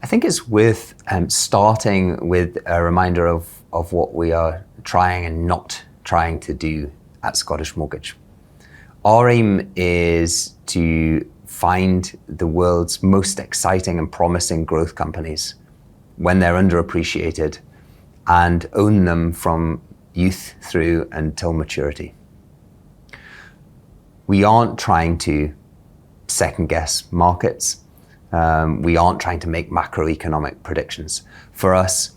I think it's worth starting with a reminder of what we are trying and not trying to do at Scottish Mortgage. Our aim is to find the world's most exciting and promising growth companies when they're underappreciated and own them from youth through until maturity. We aren't trying to second guess markets. We aren't trying to make macroeconomic predictions. For us,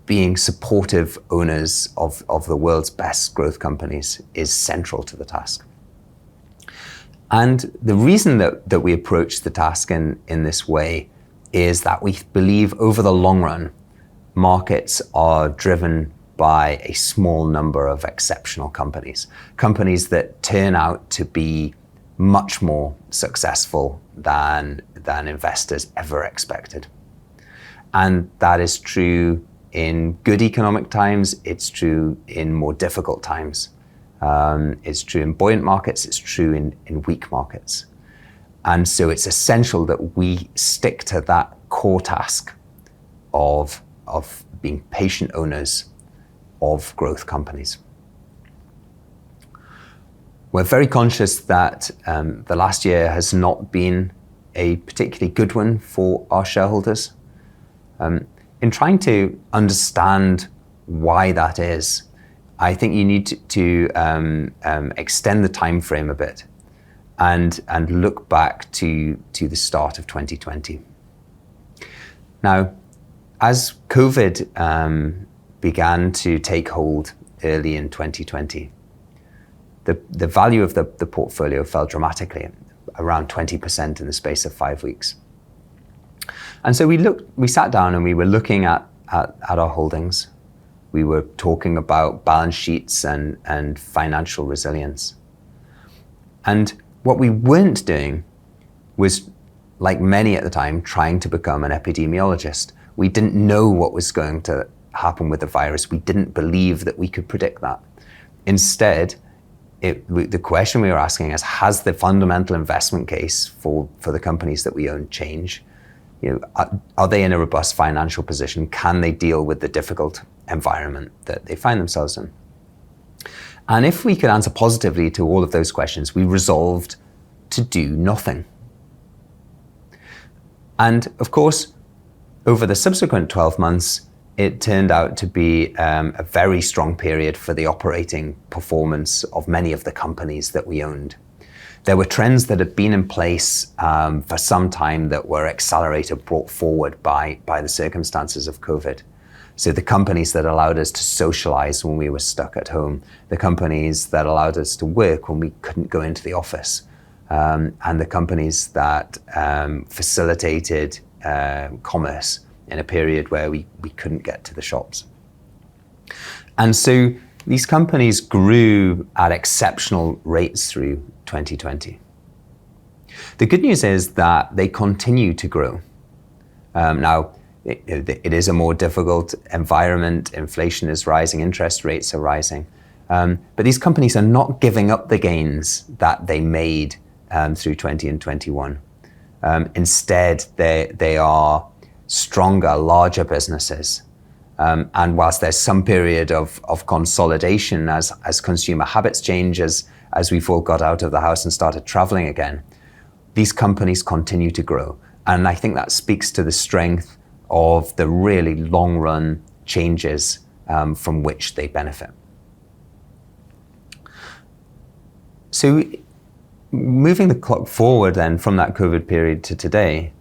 being supportive owners of the world's best growth companies is central to the task. And the reason that we approach the task in this way is that we believe over the long run, markets are driven by a small number of exceptional companies that turn out to be much more successful than investors ever expected. And that is true in good economic times, it's true in more difficult times. It's true in buoyant markets, it's true in weak markets. And so it's essential that we stick to that core task of being patient owners of growth companies. We're very conscious that the last year has not been a particularly good one for our shareholders. In trying to understand why that is, I think you need to extend the time frame a bit and look back to the start of 2020. Now, as COVID began to take hold early in 2020, the value of the portfolio fell dramatically, around 20% in the space of 5 weeks. And so we sat down and we were looking at our holdings. We were talking about balance sheets and financial resilience. And what we weren't doing was, like many at the time, trying to become an epidemiologist. We didn't know what was going to happen with the virus. We didn't believe that we could predict that. Instead, the question we were asking is, has the fundamental investment case for the companies that we own changed? Are they in a robust financial position? Can they deal with the difficult environment that they find themselves in? And if we could answer positively to all of those questions, we resolved to do nothing. And of course, over the subsequent 12 months, it turned out to be a very strong period for the operating performance of many of the companies that we owned. There were trends that had been in place for some time that were accelerated, brought forward by the circumstances of COVID. So the companies that allowed us to socialize when we were stuck at home, the companies that allowed us to work when we couldn't go into the office, and the companies that facilitated commerce in a period where we couldn't get to the shops. And so these companies grew at exceptional rates through 2020. The good news is that they continue to grow. Now, it is a more difficult environment. Inflation is rising, interest rates are rising. But these companies are not giving up the gains that they made through 20 and 21. Instead, they are stronger, larger businesses. And whilst there's some period of consolidation as consumer habits change, as we've all got out of the house and started traveling again, these companies continue to grow. And I think that speaks to the strength of the really long run changes from which they benefit. So moving the clock forward then from that COVID period to today,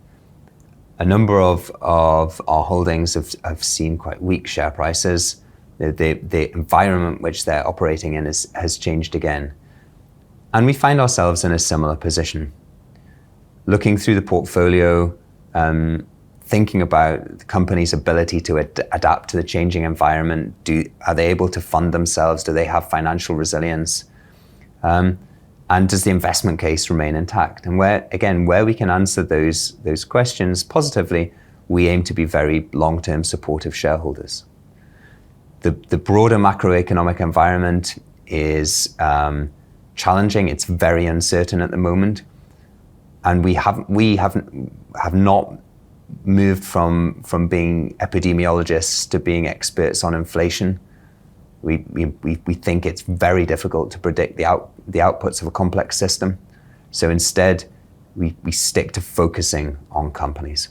a number of our holdings have seen quite weak share prices. The environment which they're operating in has changed again. And we find ourselves in a similar position. Looking through the portfolio, thinking about the company's ability to adapt to the changing environment. Are they able to fund themselves? Do they have financial resilience? And does the investment case remain intact? And where we can answer those questions positively, we aim to be very long-term supportive shareholders. The broader macroeconomic environment is challenging. It's very uncertain at the moment, and we have not moved from being epidemiologists to being experts on inflation. We think it's very difficult to predict the outputs of a complex system. So instead, we stick to focusing on companies.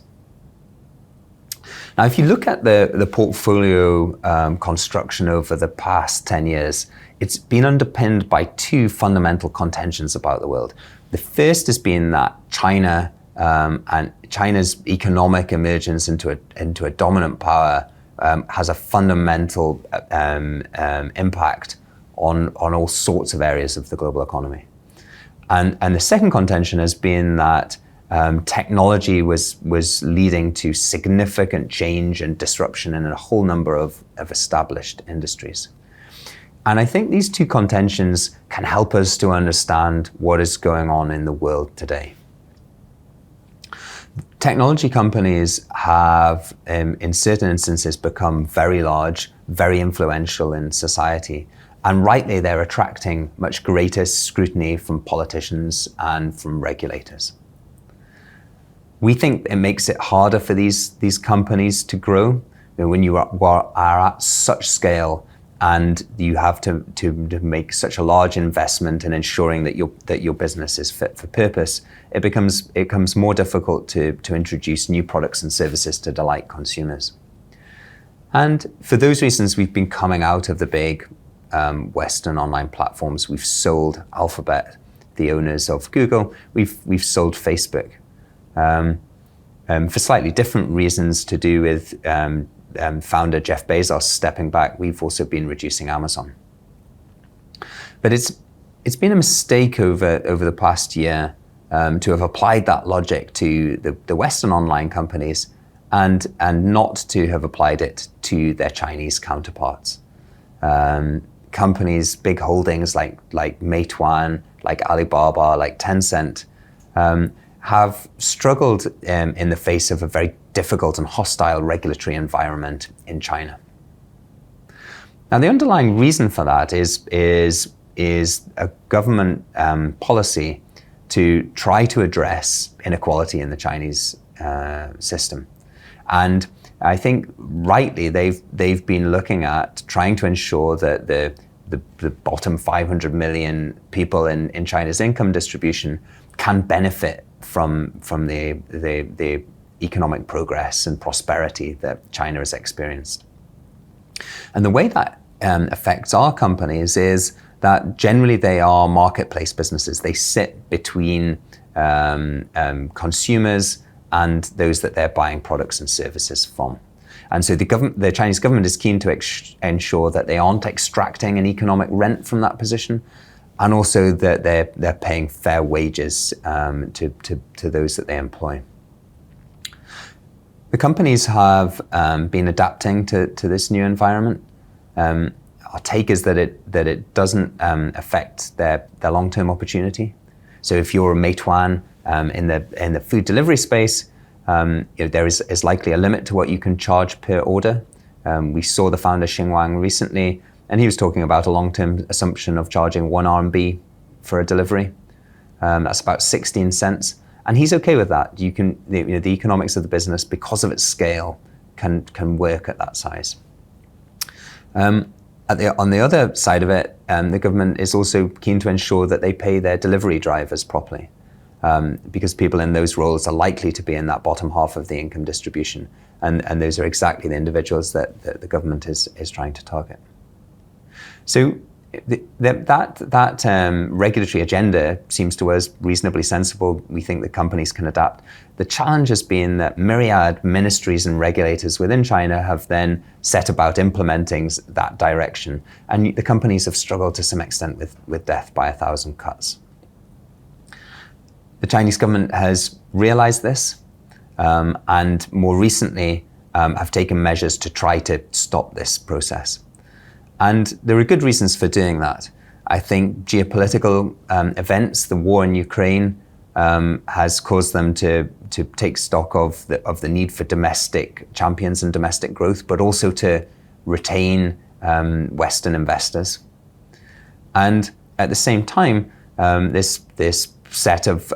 Now, if you look at the portfolio construction over the past 10 years, it's been underpinned by two fundamental contentions about the world. The first has been that China and China's economic emergence into a dominant power has a fundamental impact on all sorts of areas of the global economy. And the second contention has been that technology was leading to significant change and disruption in a whole number of established industries. And I think these two contentions can help us to understand what is going on in the world today. Technology companies have, in certain instances, become very large, very influential in society. And rightly, they're attracting much greater scrutiny from politicians and from regulators. We think it makes it harder for these companies to grow. When you are at such scale and you have to make such a large investment in ensuring that your business is fit for purpose, it becomes more difficult to introduce new products and services to delight consumers. And for those reasons, we've been coming out of the big Western online platforms. We've sold Alphabet, the owners of Google. We've sold Facebook. For slightly different reasons to do with founder Jeff Bezos stepping back, we've also been reducing Amazon. But it's been a mistake over the past year to have applied that logic to the Western online companies and not to have applied it to their Chinese counterparts. Companies, big holdings like Meituan, like Alibaba, like Tencent, have struggled in the face of a very difficult and hostile regulatory environment in China. Now, the underlying reason for that is a government policy to try to address inequality in the Chinese system. And I think rightly they've been looking at trying to ensure that the bottom 500 million people in China's income distribution can benefit from the economic progress and prosperity that China has experienced. And the way that affects our companies is that generally they are marketplace businesses. They sit between consumers and those that they're buying products and services from. And so the Chinese government is keen to ensure that they aren't extracting an economic rent from that position, and also that they're paying fair wages to those that they employ. The companies have been adapting to this new environment. Our take is that it doesn't affect their long-term opportunity. So if you're a Meituan in the food delivery space, there is likely a limit to what you can charge per order. We saw the founder Xing Wang recently, and he was talking about a long-term assumption of charging 1 RMB for a delivery. That's about 16 cents. And he's okay with that. The economics of the business, because of its scale, can work at that size. On the other side of it, the government is also keen to ensure that they pay their delivery drivers properly, because people in those roles are likely to be in that bottom half of the income distribution, and those are exactly the individuals that the government is trying to target. So that regulatory agenda seems to us reasonably sensible. We think that companies can adapt. The challenge has been that myriad ministries and regulators within China have then set about implementing that direction, and the companies have struggled to some extent with death by 1,000 cuts. The Chinese government has realized this, and more recently have taken measures to try to stop this process. And there are good reasons for doing that. I think geopolitical events, the war in Ukraine, has caused them to take stock of the need for domestic champions and domestic growth, but also to retain Western investors. And at the same time, this set of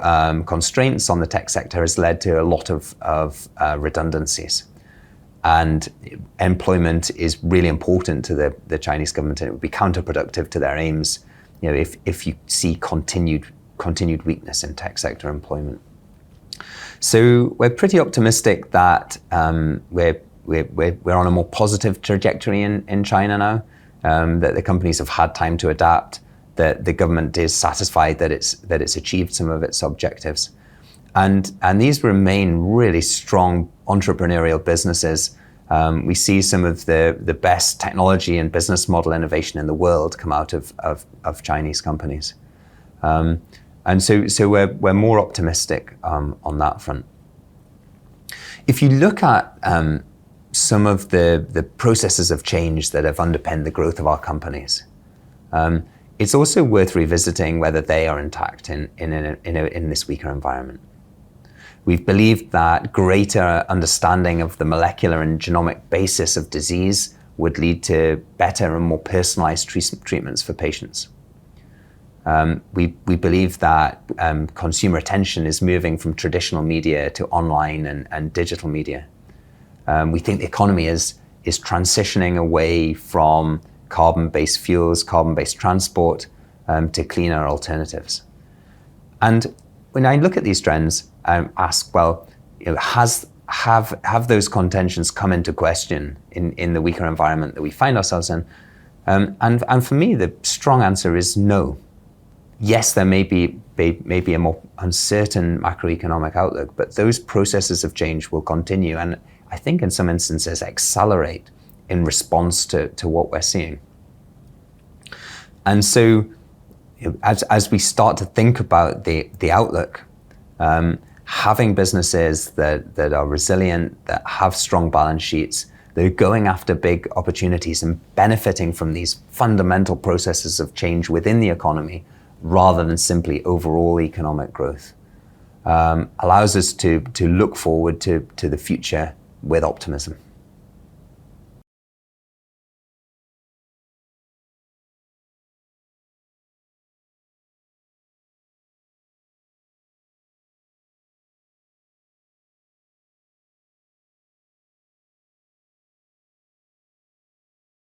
constraints on the tech sector has led to a lot of redundancies. And employment is really important to the Chinese government, and it would be counterproductive to their aims, if you see continued weakness in tech sector employment. So we're pretty optimistic that we're on a more positive trajectory in China now, that the companies have had time to adapt, that the government is satisfied that it's achieved some of its objectives. And these remain really strong entrepreneurial businesses. We see some of the best technology and business model innovation in the world come out of Chinese companies. And so we're more optimistic on that front. If you look at some of the processes of change that have underpinned the growth of our companies, it's also worth revisiting whether they are intact in this weaker environment. We've believed that greater understanding of the molecular and genomic basis of disease would lead to better and more personalized treatments for patients. We believe that consumer attention is moving from traditional media to online and digital media. We think the economy is transitioning away from carbon-based fuels, carbon-based transport, to cleaner alternatives. And when I look at these trends, I ask, well, have those contentions come into question in the weaker environment that we find ourselves in? And for me, the strong answer is no. Yes, there may be a more uncertain macroeconomic outlook, but those processes of change will continue, and I think in some instances accelerate in response to what we're seeing. And so, as we start to think about the outlook, having businesses that are resilient, that have strong balance sheets, that are going after big opportunities and benefiting from these fundamental processes of change within the economy, rather than simply overall economic growth, allows us to look forward to the future with optimism.